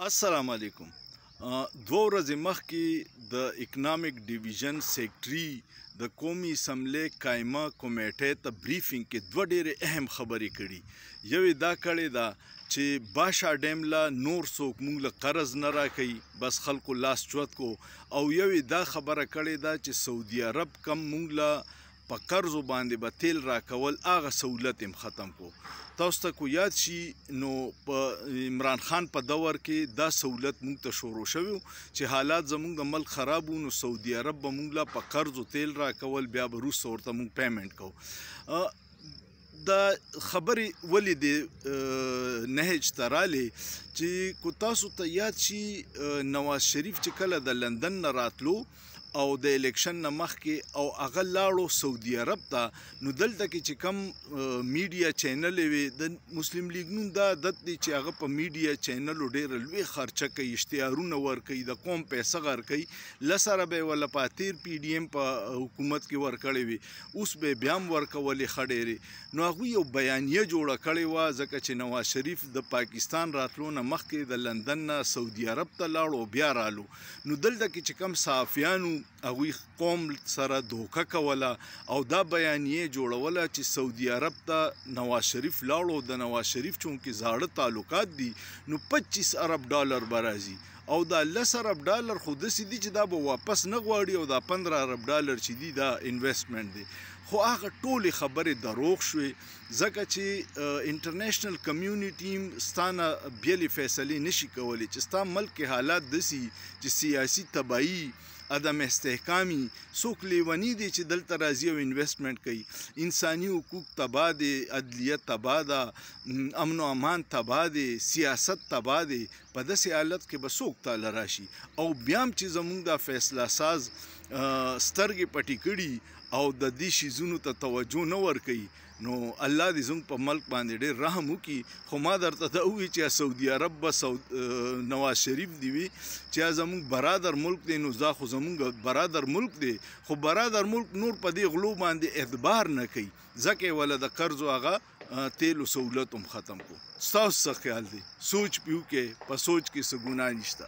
السلام علیکم. دوه ورځې مخکې د اکنامک ډیویژن سیکرټري د قومي اسمبلی قایمه کمیټې ته بریفینګ کې دوه ډېرې اهم خبرې کړي. یوې دا کړې ده چې باشا ډیم لا نور څوک موږ له قرض نه راکوي، بس خلکو لاس چوت کو، او یوې دا خبره کړې ده چې سعودي عرب کم موږ له په قرضو باندې به تیل راکول هغه سہولت هم ختم کو. تاسو ته کو یاد شي نو په عمران خان په دور کې دا سہولت موږ ته شروع شوی چې حالات زموږ د ملک خراب وو نو سعودي عرب به موږ له په قرضو تیل راکول، بیا به وروسته ورته موږ پیمنټ کوو. دا خبرې ولې د نهج ته رالې چې کو تاسو ته یاد شي نواز شریف چې کله د لندن نه راتلو او د الیکشن نه مخکې او هغه لاړو سعودي عرب ته، نو دلته کې چې کم میډیا چینلې وي د مسلم لیګ نوم دا عادت دی چې هغه په میډیا چینلو ډېره لوی خرچه کوي، اشتهارونه ورکوي، د قوم پیسه غرقوي. لسره به یې وله په تیر پی ډي ایم په حکومت کې ورکړې وي، اوس به یې بیا هم ورکولې ښه ډېرې. نو هغوی یو بیانیه جوړه کړې وه ځکه چې نواز شریف د پاکستان راتلو نه مخکې د لندن نه سعودي عرب ته لاړو او بیا رالو. نو دلته کې چې کم صحافیانو هغوی قوم سره دوکه کوله او دا بیانیه جوړوله چې سعودي عرب ته نواز شریف لاړو، د نواز شریف چونکې زاړه تعلقات دي نو 25 ارب ډالر به راځي، او دا 10 ارب ډالر خو داسې دي چې دا به واپس نه غواړي، او دا 15 ارب ډالر چې دي دا انویسټمنټ دی. خو هغه ټولې خبرې دروغ شوې ځکه چې انټرنیشنل کمیونټي هم ستانه بیلې فیصلې نشي کولی چې ستا ملک کې حالات داسي چې سیاسي تباهي، عدم استحکامي، څوک لیونی دی چې دلته راځي او انویسټمنټ کوي، انساني حقوق تباه دی، عدلیه تباه ده، امن و امان تباه دی، سیاست تباه دی. په داسې حالت کې به څوک تاله راشي او بیا هم چې زموږ دا فیصله ساز سترګې پټې کړي او د دې شیزونو ته توجه نه ورکوي، نو الله دې زموږ په ملک باندې ډېر رحم وکړي. خو ما درته دا ووایي چې سعودي عرب به نواز شریف دی وي چې زموږ برادر ملک دی، نو دا خو زموږ برادر ملک دی، خو برادر ملک نور په دې غلو باندې اعتبار نه کوي ځکه یې وله د قرضو هغه تیلو سہولت هم ختم کو. ستاسو څه خیال دی؟ سوچ پیو کې په سوچ کې څه ګناه نشته.